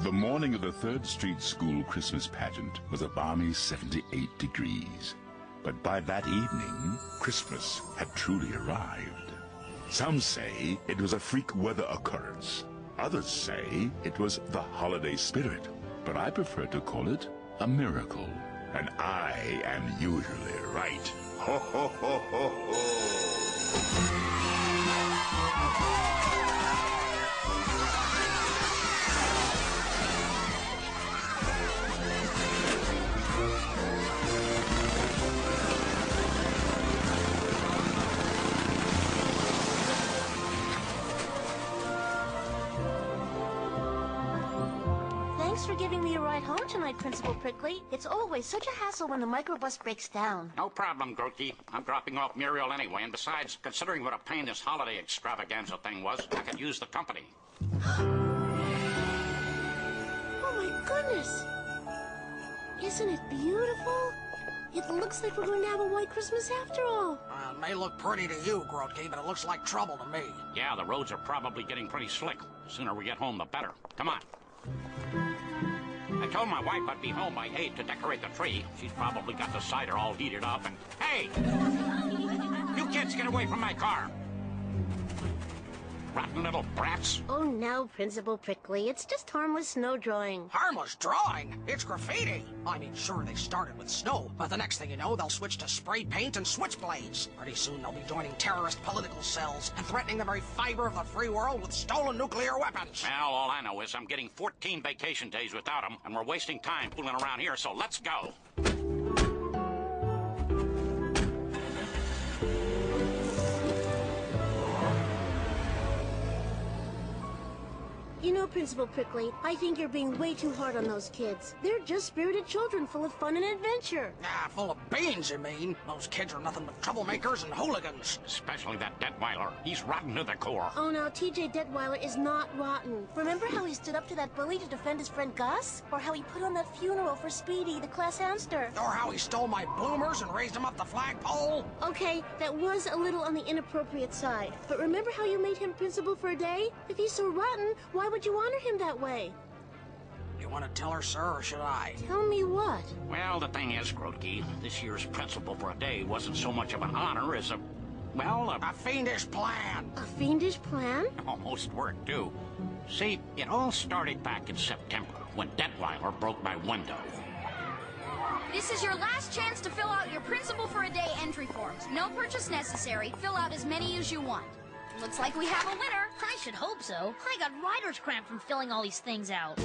The morning of the 3rd Street School Christmas pageant was a balmy 78 degrees. But by that evening, Christmas had truly arrived. Some say it was a freak weather occurrence. Others say it was the holiday spirit. But I prefer to call it a miracle. And I am usually right. Ho, ho, ho, ho, ho! Thanks for giving me a ride home tonight, Principal Prickly. It's always such a hassle when the microbus breaks down. No problem, Grookey. I'm dropping off Muriel anyway, and besides, considering what a pain this holiday extravaganza thing was, I could use the company. Oh, my goodness! Isn't it beautiful? It looks like we're going to have a white Christmas after all. It may look pretty to you, Grookey, but it looks like trouble to me. Yeah, the roads are probably getting pretty slick. The sooner we get home, the better. Come on. I told my wife I'd be home by 8 to decorate the tree. She's probably got the cider all heated up and... Hey! You kids get away from my car! Rotten little brats. Oh, no, Principal Prickly. It's just harmless snow drawing. Harmless drawing? It's graffiti. I mean, sure, they started with snow, but the next thing you know, they'll switch to spray paint and switchblades. Pretty soon, they'll be joining terrorist political cells and threatening the very fiber of the free world with stolen nuclear weapons. Well, all I know is I'm getting 14 vacation days without them, and we're wasting time fooling around here, so let's go. You know, Principal Prickly, I think you're being way too hard on those kids. They're just spirited children full of fun and adventure. Ah, full of beans, you mean? Those kids are nothing but troublemakers and hooligans. Especially that Detweiler. He's rotten to the core. Oh, no, T.J. Detweiler is not rotten. Remember how he stood up to that bully to defend his friend Gus? Or how he put on that funeral for Speedy, the class hamster? Or how he stole my bloomers and raised them up the flagpole? Okay, that was a little on the inappropriate side. But remember how you made him principal for a day? If he's so rotten, why would you honor him that way? You want to tell her, sir, or should I? Tell me what? Well, the thing is, Grookey, this year's principal for a day wasn't so much of an honor as a fiendish plan. A fiendish plan? Almost worked, too. See, it all started back in September when Detweiler broke my window. This is your last chance to fill out your principal for a day entry forms. No purchase necessary. Fill out as many as you want. Looks like we have a winner. I should hope so. I got writer's cramp from filling all these things out.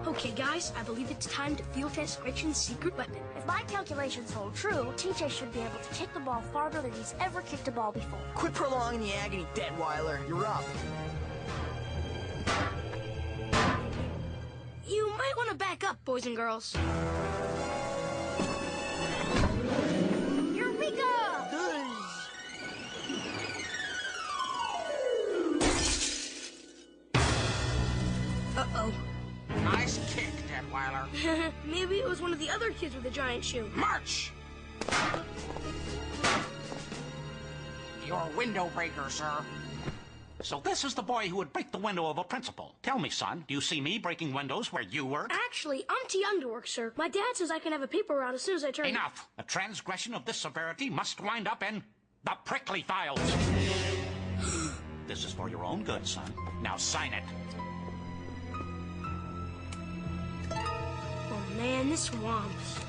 Okay, guys, I believe it's time to field test Gretchen's secret weapon. If my calculations hold true, TJ should be able to kick the ball farther than he's ever kicked a ball before. Quit prolonging the agony, Detweiler. You're up. You might want to back up, boys and girls. Uh-oh. Nice kick, Detweiler. Maybe it was one of the other kids with a giant shoe. March! You're a window breaker, sir. So this is the boy who would break the window of a principal. Tell me, son, do you see me breaking windows where you work? Actually, I'm too young to work, sir. My dad says I can have a paper route as soon as I turn... Enough! A transgression of this severity must wind up in the prickly files. This is for your own good, son. Now sign it. Oh, man, this swamps.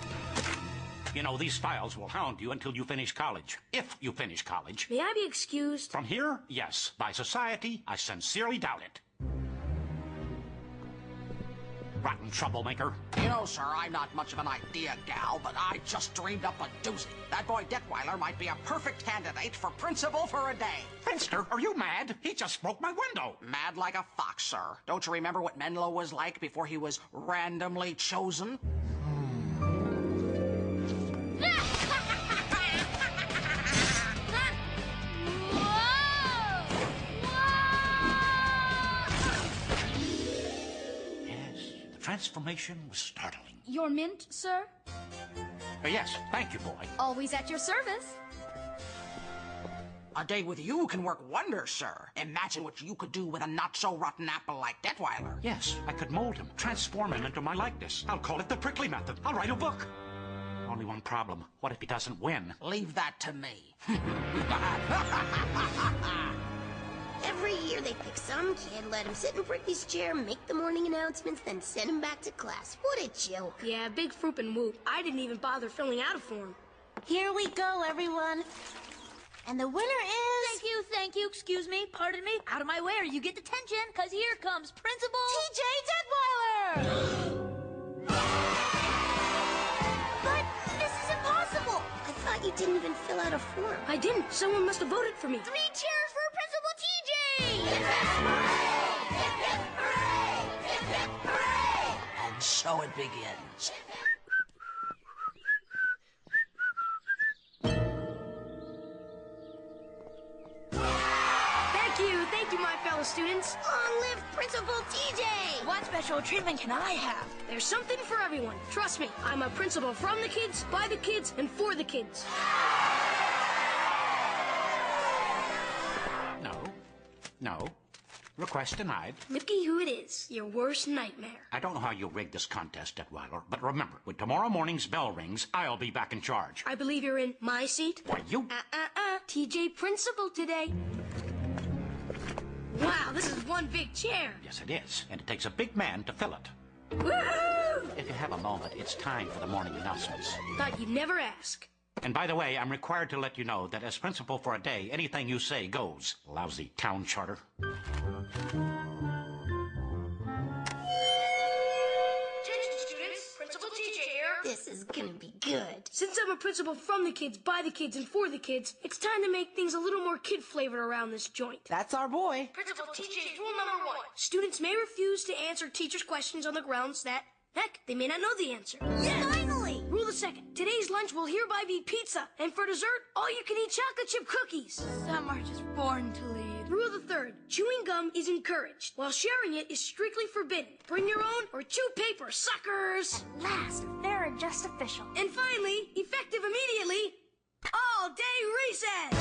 You know, these files will hound you until you finish college. If you finish college. May I be excused? From here, yes. By society, I sincerely doubt it. Rotten troublemaker. You know, sir, I'm not much of an idea gal, but I just dreamed up a doozy. That boy Detweiler might be a perfect candidate for principal for a day. Finster, are you mad? He just broke my window. Mad like a fox, sir. Don't you remember what Menlo was like before he was randomly chosen? Transformation was startling. Your mint, sir? Yes, thank you, boy. Always at your service. A day with you can work wonders, sir. Imagine what you could do with a not-so-rotten apple like Detweiler. Yes, I could mold him, transform him into my likeness. I'll call it the Prickly Method. I'll write a book. Only one problem. What if he doesn't win? Leave that to me. Every year they pick some kid, let him sit in Prickly's chair, make the morning announcements, then send him back to class. What a joke. Yeah, big fruit and whoop. I didn't even bother filling out a form. Here we go, everyone. And the winner is... Thank you, excuse me, pardon me. Out of my way or you get detention, because here comes Principal... TJ Detweiler! But this is impossible. I thought you didn't even fill out a form. I didn't. Someone must have voted for me. 3 cheers for Principal TJ! And so it begins. Thank you, my fellow students. Long live Principal TJ! What special treatment can I have? There's something for everyone. Trust me, I'm a principal from the kids, by the kids, and for the kids. No. Request denied. Mickey, who it is, your worst nightmare. I don't know how you rigged this contest, Detweiler, but remember, when tomorrow morning's bell rings, I'll be back in charge. I believe you're in my seat. Why, you... TJ principal today. Wow, this is one big chair. Yes, it is, and it takes a big man to fill it. Woohoo! If you have a moment, it's time for the morning announcements. Thought you'd never ask. And by the way, I'm required to let you know that as principal for a day, anything you say goes. Lousy town charter. Attention, students. Principal TJ here. This is gonna be good. Since I'm a principal from the kids, by the kids, and for the kids, it's time to make things a little more kid-flavored around this joint. That's our boy. Principal TJ's rule number 1. Students may refuse to answer teachers' questions on the grounds that, heck, they may not know the answer. Yeah, finally! Rule the 2nd. Today's lunch will hereby be pizza. And for dessert, all you can eat chocolate chip cookies. Some are just born to lead. Rule the 3rd. Chewing gum is encouraged, while sharing it is strictly forbidden. Bring your own or chew paper, suckers! At last, fair and just official. And finally, effective immediately, all-day recess!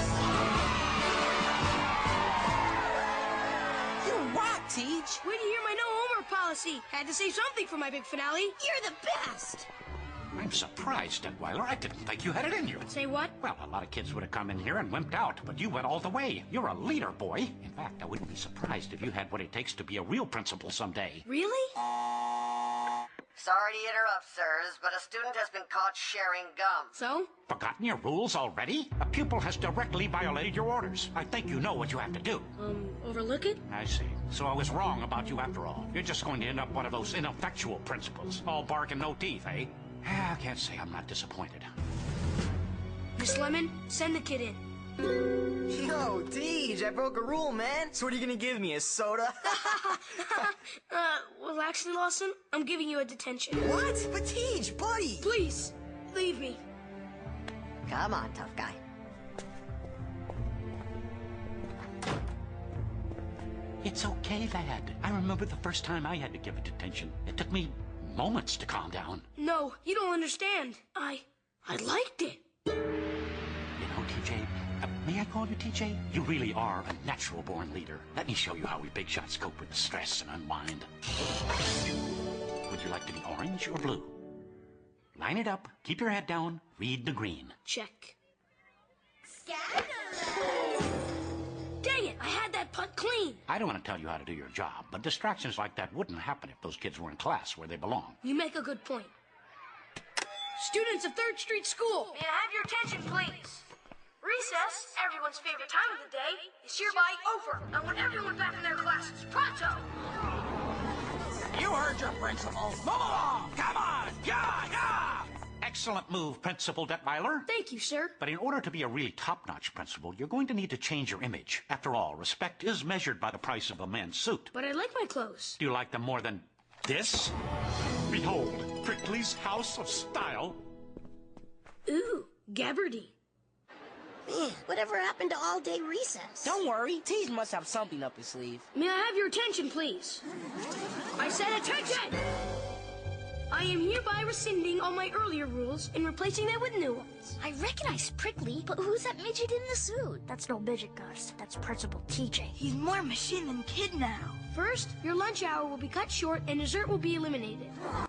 You rock, Teach. Way to hear my no homework policy. Had to say something for my big finale. You're the best! I'm surprised, Detweiler. I didn't think you had it in you. Say what? Well, a lot of kids would have come in here and wimped out, but you went all the way. You're a leader, boy. In fact, I wouldn't be surprised if you had what it takes to be a real principal someday. Really? Sorry to interrupt, sirs, but a student has been caught sharing gum. So? Forgotten your rules already? A pupil has directly violated your orders. I think you know what you have to do. Overlook it? I see. So I was wrong about you after all. You're just going to end up one of those ineffectual principals. All bark and no teeth, eh? I can't say I'm not disappointed. Miss Lemon, send the kid in. Yo, Teach, I broke a rule, man. So what are you gonna give me, a soda? Well, actually, Lawson, I'm giving you a detention. What? But Teach, buddy! Please, leave me. Come on, tough guy. It's okay, lad. I remember the first time I had to give a detention. It took me moments to calm down. No, you don't understand. I liked it. You know, TJ, may I call you TJ? You really are a natural-born leader. Let me show you how we big shots cope with the stress and unwind. Would you like to be orange or blue? Line it up, keep your head down, read the green. Check. Dang it, I had that putt clean. I don't want to tell you how to do your job, but distractions like that wouldn't happen if those kids were in class where they belong. You make a good point. Students of 3rd Street School, may I have your attention, please? Recess, everyone's favorite time of the day, is hereby over. I want everyone back in their classes. Pronto! You heard your principal. Move along. Come on. Yeah. Excellent move, Principal Detweiler. Thank you, sir. But in order to be a really top-notch principal, you're going to need to change your image. After all, respect is measured by the price of a man's suit. But I like my clothes. Do you like them more than this? Behold, Prickly's House of Style. Ooh, gabardine. Man, whatever happened to all-day recess? Don't worry, Teach must have something up his sleeve. May I have your attention, please? I said attention! I am hereby rescinding all my earlier rules and replacing them with new ones. I recognize Prickly, but who's that midget in the suit? That's no midget, Gus. That's Principal TJ. He's more machine than kid now. First, your lunch hour will be cut short and dessert will be eliminated.